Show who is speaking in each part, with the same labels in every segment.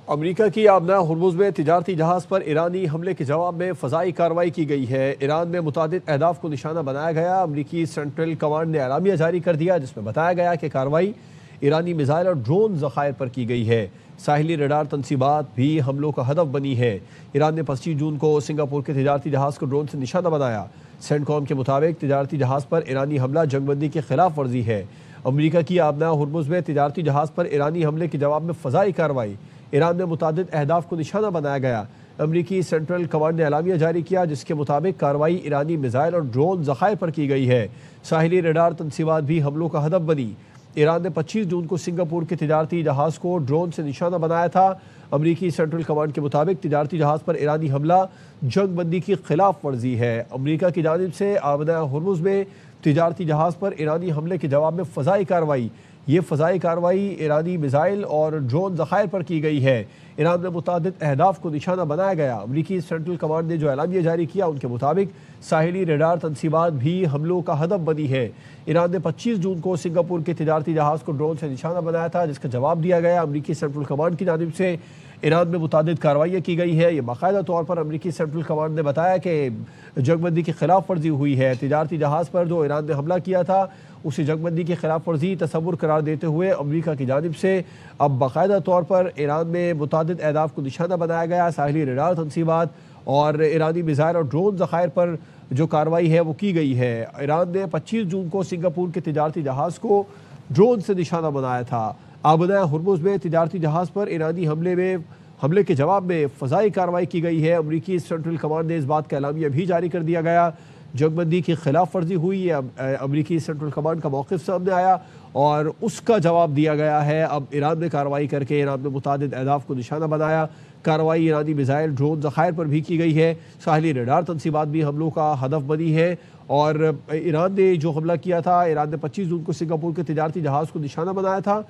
Speaker 1: امریکہ کی آبنہ ہرمز میں تجارتی جہاز پر ایرانی حملے کے جواب میں فضائی کارروائی کی گئی ہے۔ ایران میں متعدد اہداف کو نشانہ بنایا گیا۔ امریکی سینٹرل کمانڈ نے اعلامیہ جاری کر دیا جس میں بتایا گیا کہ کارروائی ایرانی میزائل اور ڈرون ذخائر پر کی گئی ہے۔ ساحلی ریڈار تنصیبات بھی حملوں کا ہدف بنی ہے۔ ایران نے 25 جون کو سنگاپور کے تجارتی جہاز کو ڈرون سے نشانہ بنایا۔ سینٹ کام کے مطابق تجارتی جہاز پر ایرانی حملہ جنگ بندی کی خلاف ورزی ہے۔ امریکہ کی آبنہ ہرمز میں تجارتی جہاز پر ایرانی حملے کے جواب میں فضائی کارروائی۔ ایران میں متعدد اہداف کو نشانہ بنایا گیا۔ امریکی سینٹرل کمانڈ نے اعلامیہ جاری کیا جس کے مطابق کارروائی ایرانی میزائل اور ڈرون ذخائر پر کی گئی ہے۔ ساحلی ریڈار تنصیبات بھی حملوں کا ہدف بنی۔ ایران نے 25 جون کو سنگاپور کے تجارتی جہاز کو ڈرون سے نشانہ بنایا تھا۔ امریکی سینٹرل کمانڈ کے مطابق تجارتی جہاز پر ایرانی حملہ جنگ بندی کی خلاف ورزی ہے۔ امریکہ کی جانب سے آبنہ ہرمز میں تجارتی جہاز پر ایرانی حملے کے جواب میں فضائی کارروائی۔ یہ فضائی کارروائی ایرانی میزائل اور ڈرون ذخائر پر کی گئی ہے۔ ایران میں متعدد اہداف کو نشانہ بنایا گیا۔ امریکی سینٹرل کمانڈ نے جو اعلامیہ جاری کیا ان کے مطابق ساحلی ریڈار تنصیبات بھی حملوں کا ہدف بنی ہے۔ ایران نے 25 جون کو سنگاپور کے تجارتی جہاز کو ڈرون سے نشانہ بنایا تھا جس کا جواب دیا گیا۔ امریکی سینٹرل کمانڈ کی جانب سے ایران میں متعدد کارروائیاں کی گئی ہے۔ یہ باقاعدہ طور پر امریکی سینٹرل کمانڈ نے بتایا کہ جنگ بندی کی خلاف ورزی ہوئی ہے۔ تجارتی جہاز پر جو ایران نے حملہ کیا تھا اسے جنگ بندی کی خلاف ورزی تصور قرار دیتے ہوئے امریکہ کی جانب سے اب باقاعدہ طور پر ایران میں متعدد اہداف کو نشانہ بنایا گیا۔ ساحلی ریڈار تنصیبات اور ایرانی میزائل اور ڈرون ذخائر پر جو کارروائی ہے وہ کی گئی ہے۔ ایران نے 25 جون کو سنگاپور کے تجارتی جہاز کو ڈرون سے نشانہ بنایا تھا۔ آبنہ ہرمز میں تجارتی جہاز پر ایرانی حملے کے جواب میں فضائی کارروائی کی گئی ہے۔ امریکی سینٹرل کمانڈ نے اس بات کا اعلامیہ بھی جاری کر دیا گیا۔ جنگ بندی کی خلاف ورزی ہوئی ہے۔ امریکی سینٹرل کمانڈ کا موقف سامنے آیا اور اس کا جواب دیا گیا ہے۔ اب ایران نے کارروائی کر کے ایران میں متعدد اہداف کو نشانہ بنایا۔ کارروائی ایرانی میزائل ڈرون ذخائر پر بھی کی گئی ہے۔ ساحلی ریڈار تنصیبات بھی حملوں کا ہدف بنی ہے اور ایران نے جو حملہ کیا تھا، ایران نے 25 جون کو سنگاپور کے تجارتی جہاز کو نشانہ بنایا تھا،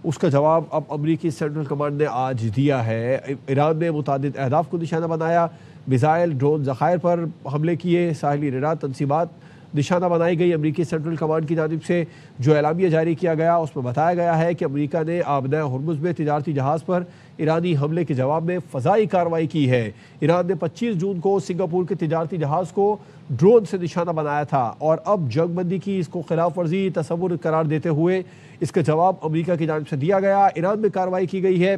Speaker 1: اس کا جواب اب امریکی سینٹرل کمانڈ نے آج دیا ہے۔ ایران نے متعدد اہداف کو نشانہ بنایا، میزائل ڈرون ذخائر پر حملے کیے، ساحلی ریڈار تنصیبات نشانہ بنائی گئی۔ امریکی سینٹرل کمانڈ کی جانب سے جو اعلامیہ جاری کیا گیا اس میں بتایا گیا ہے کہ امریکہ نے آبنہ ہرمز میں تجارتی جہاز پر ایرانی حملے کے جواب میں فضائی کارروائی کی ہے۔ ایران نے 25 جون کو سنگاپور کے تجارتی جہاز کو ڈرون سے نشانہ بنایا تھا اور اب جنگ بندی کی اس کو خلاف ورزی تصور قرار دیتے ہوئے اس کا جواب امریکہ کی جانب سے دیا گیا۔ ایران میں کارروائی کی گئی ہے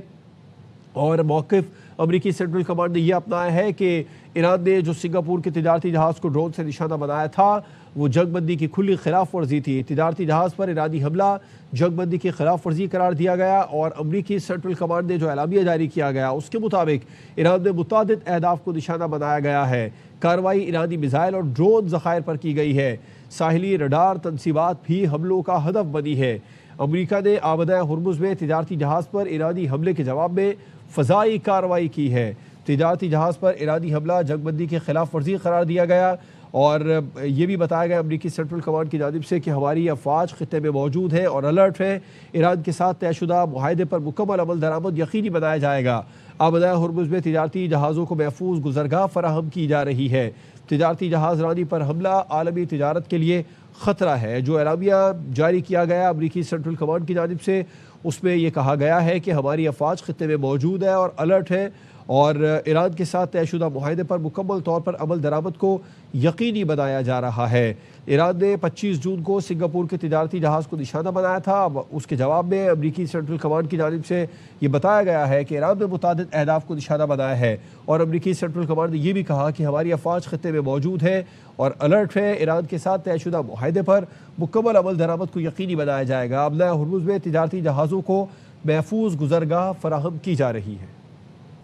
Speaker 1: اور موقف امریکی سینٹرل کمانڈ نے یہ اپنایا ہے کہ ایران نے جو سنگاپور کے تجارتی جہاز کو ڈرون سے نشانہ بنایا تھا وہ جنگ بندی کی کھلی خلاف ورزی تھی۔ تجارتی جہاز پر ایرانی حملہ جنگ بندی کی خلاف ورزی قرار دیا گیا اور امریکی سینٹرل کمانڈ نے جو اعلامیہ جاری کیا گیا اس کے مطابق ایران میں متعدد اہداف کو نشانہ بنایا گیا ہے۔ کارروائی ایرانی میزائل اور ڈرون ذخائر پر کی گئی ہے۔ ساحلی ریڈار تنصیبات بھی حملوں کا ہدف بنی ہے۔ امریکہ نے آبنہ ہرمز میں تجارتی جہاز پر ایرانی حملے کے جواب میں فضائی کارروائی کی ہے۔ تجارتی جہاز پر ایرانی حملہ جنگ بندی کی خلاف ورزی قرار دیا گیا اور یہ بھی بتایا گیا امریکی سینٹرل کمانڈ کی جانب سے کہ ہماری افواج خطے میں موجود ہے اور الرٹ ہے۔ ایران کے ساتھ طے شدہ معاہدے پر مکمل عمل درآمد یقینی بنایا جائے گا۔ آبنہ ہرمز میں تجارتی جہازوں کو محفوظ گزرگاہ فراہم کی جا رہی ہے۔ تجارتی جہاز رانی پر حملہ عالمی تجارت کے لیے خطرہ ہے۔ جو اعلامیہ جاری کیا گیا امریکی سینٹرل کمانڈ کی جانب سے اس میں یہ کہا گیا ہے کہ ہماری افواج خطے میں موجود ہے اور الرٹ ہے اور ایران کے ساتھ طے شدہ معاہدے پر مکمل طور پر عمل درآمد کو یقینی بنایا جا رہا ہے۔ ایران نے 25 جون کو سنگاپور کے تجارتی جہاز کو نشانہ بنایا تھا۔ اب اس کے جواب میں امریکی سینٹرل کمانڈ کی جانب سے یہ بتایا گیا ہے کہ ایران نے متعدد اہداف کو نشانہ بنایا ہے اور امریکی سینٹرل کمانڈ نے یہ بھی کہا کہ ہماری افواج خطے میں موجود ہے اور الرٹ ہے۔ ایران کے ساتھ طے شدہ معاہدے پر مکمل عمل درآمد کو یقینی بنایا جائے گا۔ آبنہ ہرمز میں تجارتی جہازوں کو محفوظ گزرگاہ فراہم کی جا رہی ہے۔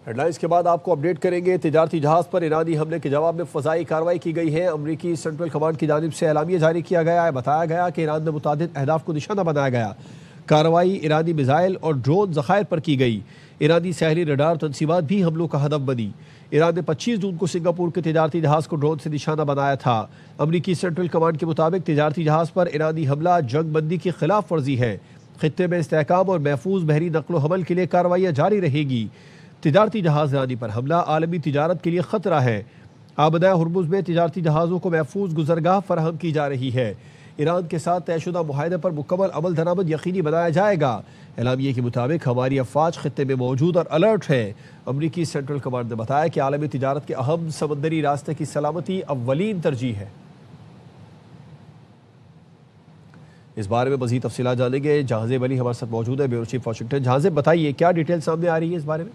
Speaker 1: ہیڈ لائنز کے بعد آپ کو اپڈیٹ کریں گے۔ تجارتی جہاز پر ایرانی حملے کے جواب میں فضائی کارروائی کی گئی ہے۔ امریکی سینٹرل کمانڈ کی جانب سے اعلامیہ جاری کیا گیا ہے۔ بتایا گیا کہ ایران میں متعدد اہداف کو نشانہ بنایا گیا۔ کارروائی ایرانی میزائل اور ڈرون ذخائر پر کی گئی۔ ایرانی ساحلی ریڈار تنصیبات بھی حملوں کا ہدف بنی۔ ایران نے 25 جون کو سنگاپور کے تجارتی جہاز کو ڈرون سے نشانہ بنایا تھا۔ امریکی سینٹرل کمانڈ کے مطابق تجارتی جہاز پر ایرانی حملہ جنگ بندی کی خلاف ورزی ہے۔ خطے میں استحکام اور محفوظ بحری نقل و حمل کے لیے کارروائیاں جاری رہے گی۔ تجارتی جہاز رانی پر حملہ عالمی تجارت کے لیے خطرہ ہے۔ آبنہ ہرمز میں تجارتی جہازوں کو محفوظ گزرگاہ فراہم کی جا رہی ہے۔ ایران کے ساتھ طے شدہ معاہدے پر مکمل عمل درآمد یقینی بنایا جائے گا۔ اعلامیے کے مطابق ہماری افواج خطے میں موجود اور الرٹ ہے۔ امریکی سینٹرل کمانڈ نے بتایا کہ عالمی تجارت کے اہم سمندری راستے کی سلامتی اولین ترجیح ہے۔ اس بارے میں مزید تفصیلات جانیں گے، جہانزیب علی ہمارے ساتھ موجود ہے، بیورو چیف واشنگٹن۔ جہانزیب بتائیے کیا ڈیٹیل سامنے آ رہی ہے اس بارے میں؟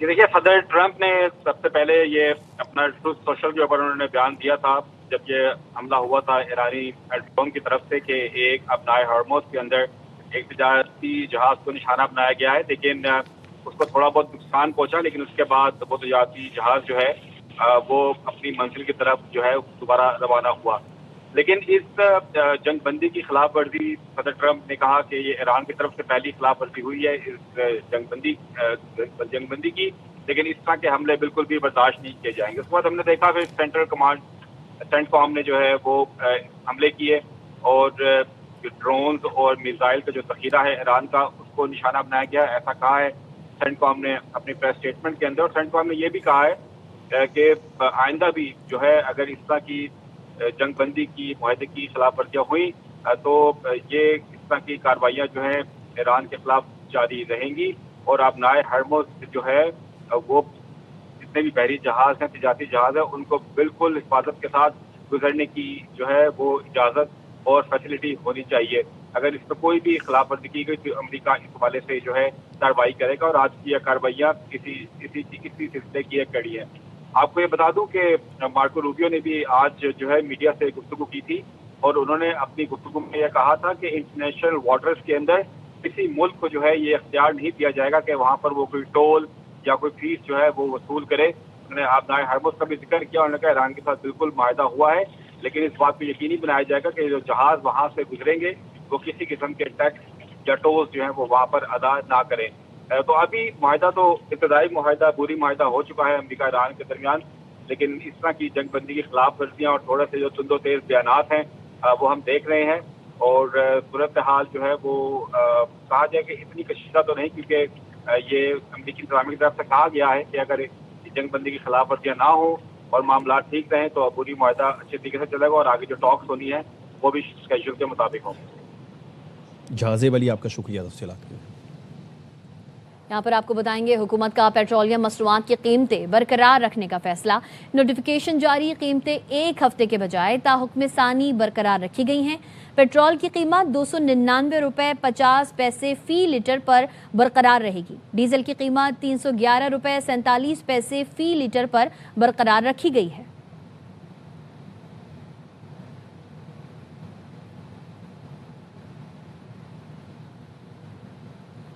Speaker 2: دیکھیے، صدر ٹرمپ نے سب سے پہلے یہ اپنا ٹروتھ سوشل کے اوپر انہوں نے بیان دیا تھا جب یہ حملہ ہوا تھا ایرانی ڈرون کی طرف سے کہ ایک اپنائے ہارموز کے اندر ایک تجارتی جہاز کو نشانہ بنایا گیا ہے، لیکن اس کو تھوڑا بہت نقصان پہنچا، لیکن اس کے بعد وہ تجارتی جہاز جو ہے وہ اپنی منزل کی طرف جو ہے دوبارہ روانہ ہوا۔ لیکن اس جنگ بندی کی خلاف ورزی صدر ٹرمپ نے کہا کہ یہ ایران کی طرف سے پہلی خلاف ورزی ہوئی ہے اس جنگ بندی کی، لیکن اس طرح کے حملے بالکل بھی برداشت نہیں کیے جائیں گے۔ اس کے بعد ہم نے دیکھا پھر سینٹرل کمانڈ سینٹ کام نے جو ہے وہ حملے کیے اور ڈرونز اور میزائل کا جو ذخیرہ ہے ایران کا اس کو نشانہ بنایا گیا، ایسا کہا ہے سینٹ کام نے اپنی پریس اسٹیٹمنٹ کے اندر۔ اور سینٹ کام نے یہ بھی کہا ہے کہ آئندہ بھی جو ہے اگر اس طرح کی جنگ بندی کی معاہدے کی خلاف ورزیاں ہوئیں تو یہ اس طرح کی کارروائیاں جو ہیں ایران کے خلاف جاری رہیں گی، اور آبنائے ہرمز جو ہے وہ جتنے بھی بحری جہاز ہیں، تجارتی جہاز ہیں، ان کو بالکل حفاظت کے ساتھ گزرنے کی جو ہے وہ اجازت اور فیسلٹی ہونی چاہیے۔ اگر اس میں کوئی بھی خلاف ورزی کی گئی تو امریکہ اس حوالے سے جو ہے کارروائی کرے گا، اور آج کی یہ کارروائیاں اسی سلسلے کی ایک کڑی ہے۔ آپ کو یہ بتا دوں کہ مارکو روبیو نے بھی آج جو ہے میڈیا سے گفتگو کی تھی، اور انہوں نے اپنی گفتگو میں یہ کہا تھا کہ انٹرنیشنل واٹرز کے اندر کسی ملک کو جو ہے یہ اختیار نہیں دیا جائے گا کہ وہاں پر وہ کوئی ٹول یا کوئی فیس جو ہے وہ وصول کرے۔ انہوں نے آبنائے ہرمز کا بھی ذکر کیا، انہوں نے کہا ایران کے ساتھ بالکل معاہدہ ہوا ہے، لیکن اس بات کو یقینی بنایا جائے گا کہ جو جہاز وہاں سے گزریں گے وہ کسی قسم کے ٹیکس یا ٹولز جو ہیں وہ وہاں پر ادا نہ کریں۔ تو ابھی معاہدہ تو ابتدائی معاہدہ بری معاہدہ ہو چکا ہے امریکہ ایران کے درمیان، لیکن اس طرح کی جنگ بندی کی خلاف ورزیاں اور تھوڑے سے جو تند و تیز بیانات ہیں وہ ہم دیکھ رہے ہیں، اور صورتحال جو ہے وہ کہا جائے کہ اتنی کشیدہ تو نہیں، کیونکہ یہ امریکی انتظامیہ کی طرف سے کہا گیا ہے کہ اگر جنگ بندی کی خلاف ورزیاں نہ ہوں اور معاملات ٹھیک رہیں تو پوری معاہدہ اچھے طریقے سے چلے گا، اور آگے جو ٹاکس ہونی ہے وہ بھی اسکیجول کے مطابق ہوں۔
Speaker 1: جہانزیب علی آپ کا شکریہ تفصیلات کے لیے۔
Speaker 3: یہاں پر آپ کو بتائیں گے حکومت کا پیٹرولیم مصنوعات کی قیمتیں برقرار رکھنے کا فیصلہ، نوٹیفیکیشن جاری، قیمتیں ایک ہفتے کے بجائے تا حکم ثانی برقرار رکھی گئی ہیں۔ پیٹرول کی قیمت 299 روپے 50 پیسے فی لیٹر پر برقرار رہے گی، ڈیزل کی قیمت 311 روپے 47 پیسے فی لیٹر پر برقرار رکھی گئی ہے۔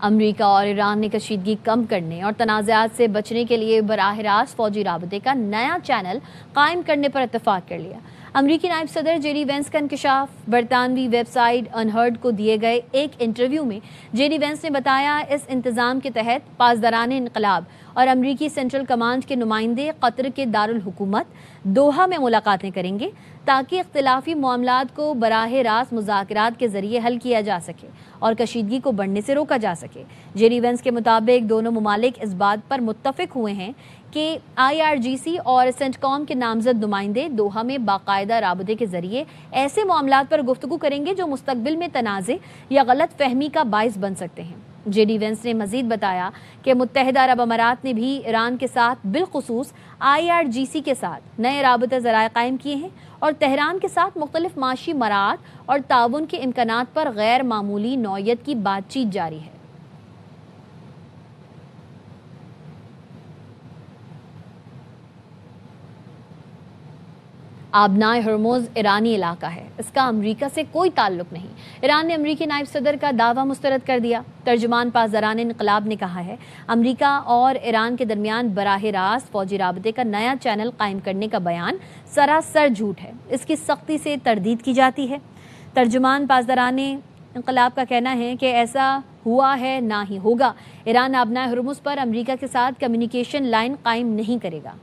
Speaker 3: امریکہ اور ایران نے کشیدگی کم کرنے اور تنازعات سے بچنے کے لیے براہ راست فوجی رابطے کا نیا چینل قائم کرنے پر اتفاق کر لیا۔ امریکی نائب صدر جے ڈی وینس کا انکشاف، برطانوی ویب سائٹ انہرڈ کو دیے گئے ایک انٹرویو میں جے ڈی وینس نے بتایا اس انتظام کے تحت پاسداران انقلاب اور امریکی سینٹرل کمانڈ کے نمائندے قطر کے دارالحکومت دوحہ میں ملاقاتیں کریں گے تاکہ اختلافی معاملات کو براہ راست مذاکرات کے ذریعے حل کیا جا سکے اور کشیدگی کو بڑھنے سے روکا جا سکے۔ جے ڈی وینس کے مطابق دونوں ممالک اس بات پر متفق ہوئے ہیں کہ IRGC اور سینٹ کام کے نامزد نمائندے دوحہ میں باقاعدہ رابطے کے ذریعے ایسے معاملات پر گفتگو کریں گے جو مستقبل میں تنازع یا غلط فہمی کا باعث بن سکتے ہیں۔ جے ڈی وینس نے مزید بتایا کہ متحدہ عرب امارات نے بھی ایران کے ساتھ بالخصوص IRGC کے ساتھ نئے رابطہ ذرائع قائم کیے ہیں اور تہران کے ساتھ مختلف معاشی مراعات اور تعاون کے امکانات پر غیر معمولی نوعیت کی بات چیت جاری ہے۔ آبنائے ہرمز ایرانی علاقہ ہے، اس کا امریکہ سے کوئی تعلق نہیں۔ ایران نے امریکی نائب صدر کا دعویٰ مسترد کر دیا۔ ترجمان پاسداران انقلاب نے کہا ہے امریکہ اور ایران کے درمیان براہ راست فوجی رابطے کا نیا چینل قائم کرنے کا بیان سراسر جھوٹ ہے، اس کی سختی سے تردید کی جاتی ہے۔ ترجمان پاسداران انقلاب کا کہنا ہے کہ ایسا ہوا ہے نہ ہی ہوگا۔ ایران آبنائے ہرمز پر امریکہ کے ساتھ کمیونیکیشن لائن قائم نہیں کرے گا۔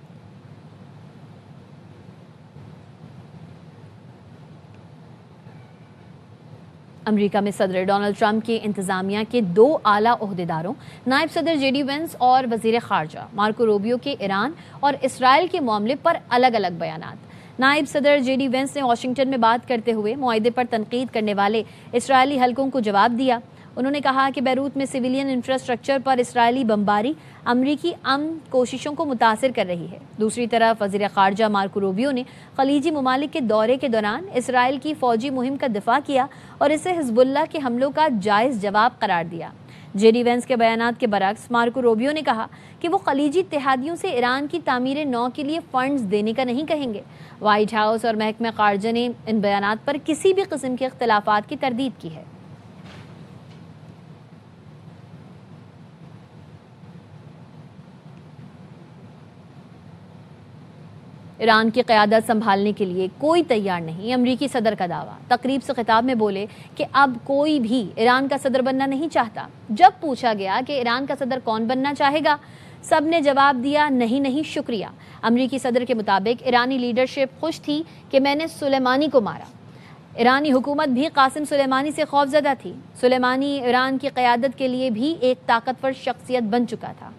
Speaker 3: امریکہ میں صدر ڈونلڈ ٹرمپ کی انتظامیہ کے 2 اعلیٰ عہدیداروں نائب صدر جے ڈی وینس اور وزیر خارجہ مارکو روبیو کے ایران اور اسرائیل کے معاملے پر الگ الگ بیانات۔ نائب صدر جے ڈی وینس نے واشنگٹن میں بات کرتے ہوئے معاہدے پر تنقید کرنے والے اسرائیلی حلقوں کو جواب دیا۔ انہوں نے کہا کہ بیروت میں سویلین انفراسٹرکچر پر اسرائیلی بمباری امریکی امن کوششوں کو متاثر کر رہی ہے۔ دوسری طرف وزیر خارجہ مارکو روبیو نے خلیجی ممالک کے دورے کے دوران اسرائیل کی فوجی مہم کا دفاع کیا اور اسے حزب اللہ کے حملوں کا جائز جواب قرار دیا۔ جے ڈی وینس کے بیانات کے برعکس مارکو روبیو نے کہا کہ وہ خلیجی اتحادیوں سے ایران کی تعمیر نو کے لیے فنڈز دینے کا نہیں کہیں گے۔ وائٹ ہاؤس اور محکمہ خارجہ نے ان بیانات پر کسی بھی قسم کے اختلافات کی تردید کی ہے۔ ایران کی قیادت سنبھالنے کے لیے کوئی تیار نہیں، امریکی صدر کا دعویٰ۔ تقریب سے خطاب میں بولے کہ اب کوئی بھی ایران کا صدر بننا نہیں چاہتا۔ جب پوچھا گیا کہ ایران کا صدر کون بننا چاہے گا، سب نے جواب دیا نہیں شکریہ۔ امریکی صدر کے مطابق ایرانی لیڈرشپ خوش تھی کہ میں نے سلیمانی کو مارا۔ ایرانی حکومت بھی قاسم سلیمانی سے خوفزدہ تھی۔ سلیمانی ایران کی قیادت کے لیے بھی ایک طاقتور شخصیت بن چکا تھا۔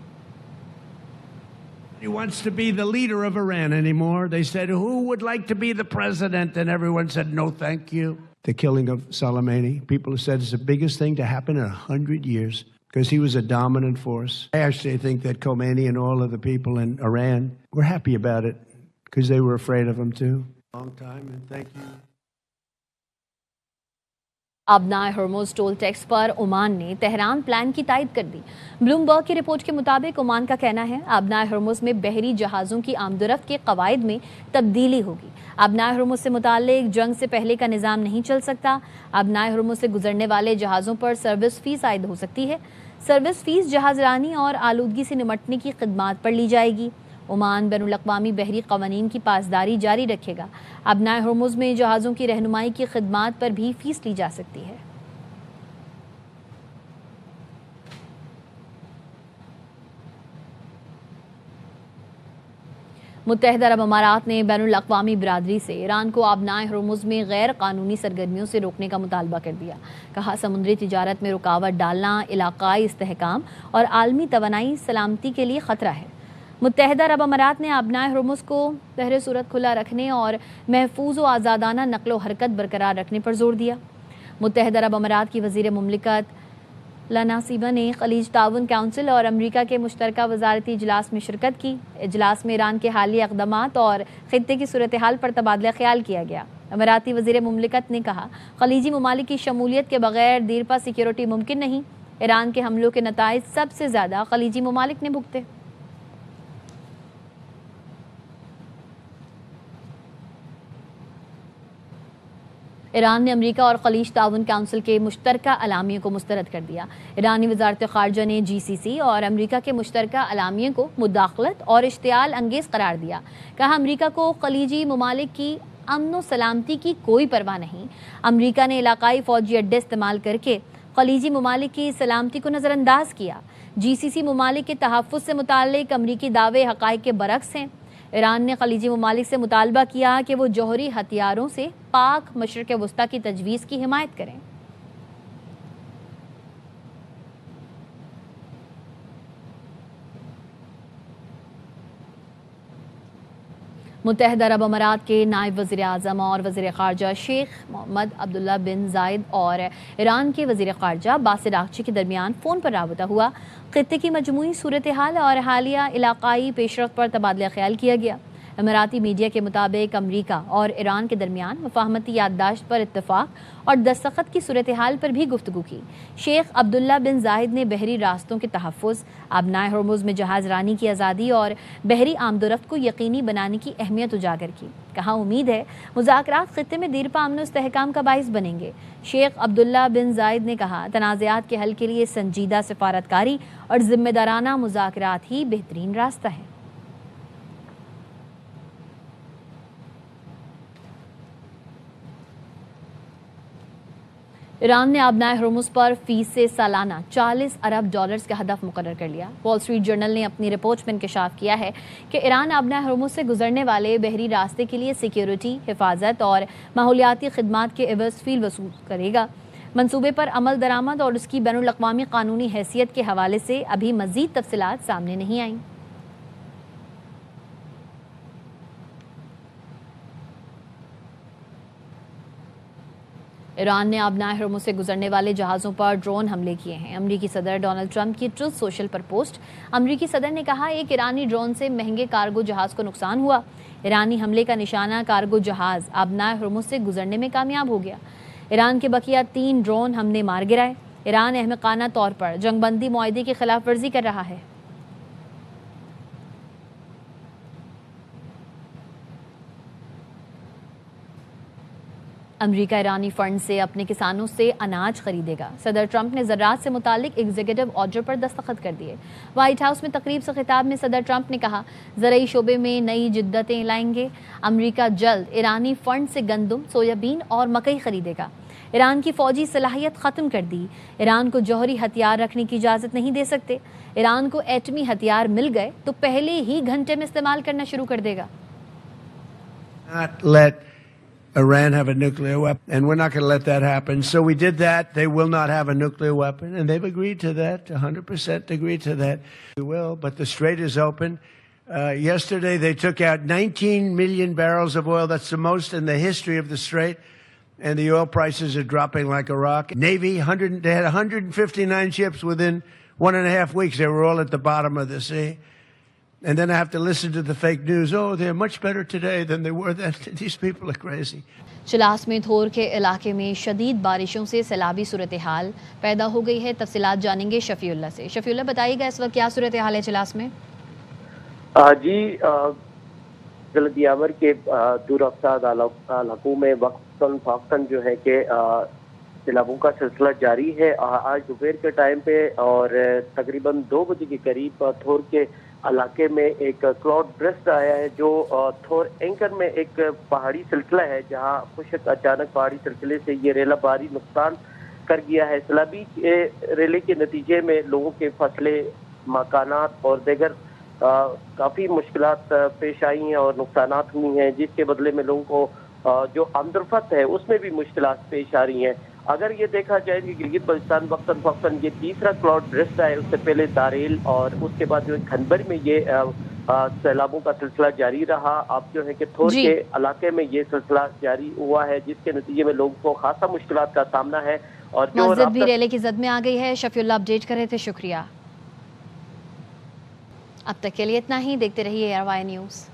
Speaker 4: He wants to be the leader of Iran anymore. They said, who would like to be the president? And everyone said, no, thank you. The killing of Soleimani, people have said it's the biggest thing to happen in 100 years because he was a dominant force. I actually think that Khomeini and all of the people in Iran were happy about it because they were afraid of him too. Long time, and thank you.
Speaker 3: آبنائے Hormuz toll tax پر Oman نے Tehran plan کی تائید کر دی۔ Bloomberg کی report کے مطابق Oman کا کہنا ہے آبنائے ہرمز میں بحری جہازوں کی آمد و رفت کے قواعد میں تبدیلی ہوگی۔ آبنائے ہرمز سے متعلق جنگ سے پہلے کا نظام نہیں چل سکتا۔ آبنائے ہرمز سے گزرنے والے جہازوں پر سروس فیس عائد ہو سکتی ہے۔ سروس فیس جہاز رانی اور آلودگی سے نمٹنے کی خدمات پر لی جائے گی۔ عمان بین الاقوامی بحری قوانین کی پاسداری جاری رکھے گا۔ آبنائے ہرمز میں جہازوں کی رہنمائی کی خدمات پر بھی فیس لی جا سکتی ہے۔ متحدہ عرب امارات نے بین الاقوامی برادری سے ایران کو آبنائے ہرمز میں غیر قانونی سرگرمیوں سے روکنے کا مطالبہ کر دیا۔ کہا سمندری تجارت میں رکاوٹ ڈالنا علاقائی استحکام اور عالمی توانائی سلامتی کے لیے خطرہ ہے۔ متحدہ عرب امارات نے آبنائے ہرمز کو بحر صورت کھلا رکھنے اور محفوظ و آزادانہ نقل و حرکت برقرار رکھنے پر زور دیا۔ متحدہ عرب امارات کی وزیر مملکت لانا سیبا نے خلیج تعاون کونسل اور امریکہ کے مشترکہ وزارتی اجلاس میں شرکت کی۔ اجلاس میں ایران کے حالیہ اقدامات اور خطے کی صورتحال پر تبادلہ خیال کیا گیا۔ اماراتی وزیر مملکت نے کہا خلیجی ممالک کی شمولیت کے بغیر دیرپا سیکیورٹی ممکن نہیں۔ ایران کے حملوں کے نتائج سب سے زیادہ خلیجی ممالک نے بھگتے۔ ایران نے امریکہ اور خلیج تعاون کونسل کے مشترکہ اعلامیے کو مسترد کر دیا۔ ایرانی وزارت خارجہ نے جی سی سی اور امریکہ کے مشترکہ اعلامیے کو مداخلت اور اشتعال انگیز قرار دیا۔ کہا امریکہ کو خلیجی ممالک کی امن و سلامتی کی کوئی پرواہ نہیں۔ امریکہ نے علاقائی فوجی اڈے استعمال کر کے خلیجی ممالک کی سلامتی کو نظر انداز کیا۔ جی سی سی ممالک کے تحفظ سے متعلق امریکی دعوے حقائق کے برعکس ہیں۔ ایران نے خلیجی ممالک سے مطالبہ کیا کہ وہ جوہری ہتھیاروں سے پاک مشرق وسطیٰ کی تجویز کی حمایت کریں۔ متحدہ عرب امارات کے نائب وزیر اعظم اور وزیر خارجہ شیخ محمد عبداللہ بن زائد اور ایران کے وزیر خارجہ عباس عراقچی کے درمیان فون پر رابطہ ہوا۔ خطے کی مجموعی صورتحال اور حالیہ علاقائی پیش رفت پر تبادلہ خیال کیا گیا۔ اماراتی میڈیا کے مطابق امریکہ اور ایران کے درمیان مفاہمتی یادداشت پر اتفاق اور دستخط کی صورتحال پر بھی گفتگو کی۔ شیخ عبداللہ بن زائد نے بحری راستوں کے تحفظ، آبنائے ہرمز میں جہاز رانی کی آزادی اور بحری آمد و رفت کو یقینی بنانے کی اہمیت اجاگر کی۔ کہا امید ہے مذاکرات خطے میں دیرپا امن و استحکام کا باعث بنیں گے۔ شیخ عبداللہ بن زائد نے کہا تنازعات کے حل کے لیے سنجیدہ سفارتکاری اور ذمہ دارانہ مذاکرات ہی بہترین راستہ ہے۔ ایران نے آبنائے ہرمز پر فیس سے سالانہ 40 ارب ڈالرز کا ہدف مقرر کر لیا۔ وال اسٹریٹ جرنل نے اپنی رپورٹ میں انکشاف کیا ہے کہ ایران آبنائے ہرمز سے گزرنے والے بحری راستے کے لیے سیکیورٹی، حفاظت اور ماحولیاتی خدمات کے عوض فیل وصول کرے گا۔ منصوبے پر عمل درآمد اور اس کی بین الاقوامی قانونی حیثیت کے حوالے سے ابھی مزید تفصیلات سامنے نہیں آئیں۔ ایران نے آبنائے ہرمز سے گزرنے والے جہازوں پر ڈرون حملے کیے ہیں۔ امریکی صدر ڈونلڈ ٹرمپ کی ٹروتھ سوشل پر پوسٹ۔ امریکی صدر نے کہا ایک ایرانی ڈرون سے مہنگے کارگو جہاز کو نقصان ہوا۔ ایرانی حملے کا نشانہ کارگو جہاز آبنائے ہرمز سے گزرنے میں کامیاب ہو گیا۔ ایران کے بقیہ 3 ڈرون ہم نے مار گرائے۔ ایران احمقانہ طور پر جنگ بندی معاہدے کی خلاف ورزی کر رہا ہے۔ امریکہ ایرانی فنڈ سے اپنے کسانوں سے اناج خریدے گا۔ صدر ٹرمپ نے زراعت سے متعلق ایگزیکٹو آرڈر پر دستخط کر دیے۔ وائٹ ہاؤس میں تقریب سے خطاب میں صدر ٹرمپ نے کہا زرعی شعبے میں نئی جدتیں لائیں گے۔ امریکہ جلد ایرانی فنڈ سے گندم، سویابین اور مکئی خریدے گا۔ ایران کی فوجی صلاحیت ختم کر دی۔ ایران کو جوہری ہتھیار رکھنے کی اجازت نہیں دے سکتے۔ ایران کو ایٹمی ہتھیار مل گئے تو پہلے ہی گھنٹے میں استعمال کرنا شروع کر دے گا۔
Speaker 4: Not let Iran have a nuclear weapon, and we're not going to let that happen. So we did that. They will not have a nuclear weapon, and they've agreed to that, 100% agreed to that. We will, but the strait is open. Yesterday they took out 19 million barrels of oil. That's the most in the history of the strait, and the oil prices are dropping like a rock. Navy, they had 159 ships within 1.5 weeks. They were all at the bottom of the sea. And then I have to listen to the fake news. Oh, they're much better today than they were then. These people are crazy.
Speaker 3: Chilas میں تھور کے علاقے میں شدید بارشوں سے سیلابی صورتحال پیدا ہو گئی ہے۔ تفصیلات جانیں گے شفیع اللہ سے۔ شفیع اللہ بتائیے گا اس وقت کیا صورتحال ہے چلاس میں؟
Speaker 5: جی جلدیامر کے دور افتاد علاقوں میں وقتاً فوقتاً جو ہے کہ سیلابوں کا سلسلہ جاری ہے۔ آج دوپہر کے ٹائم پہ اور تقریباً 2 بجے کے قریب تھور کے علاقے میں ایک کلاؤڈ برسٹ آیا ہے جو تھور اینکر میں ایک پہاڑی سلسلہ ہے جہاں خشک اچانک پہاڑی سلسلے سے یہ ریلا باری نقصان کر گیا ہے۔ سیلابی ریلے کے نتیجے میں لوگوں کے فصلیں، مکانات اور دیگر کافی مشکلات پیش آئی ہیں اور نقصانات ہوئی ہیں، جس کے بدلے میں لوگوں کو جو آمدرفت ہے اس میں بھی مشکلات پیش آ رہی ہیں۔ اگر یہ دیکھا جائے کہ گلگت بلتستان وقتاً فوقتاً یہ تیسرا کلاؤڈ برسٹ ہے، اس سے پہلے داریل اور اس کے بعد جو کھنبر میں یہ سیلابوں کا سلسلہ جاری رہا۔ اب جو ہے کہ تھور کے علاقے میں یہ سلسلہ جاری ہوا ہے، جس کے نتیجے میں لوگوں کو خاصا مشکلات کا سامنا ہے۔ اور جو
Speaker 3: مسجد بھی ریلے کی زد میں آ گئی ہے۔ شفیع اللہ اپڈیٹ کر رہے تھے، شکریہ۔ اب تک کے لیے اتنا ہی، دیکھتے رہیے ARY نیوز۔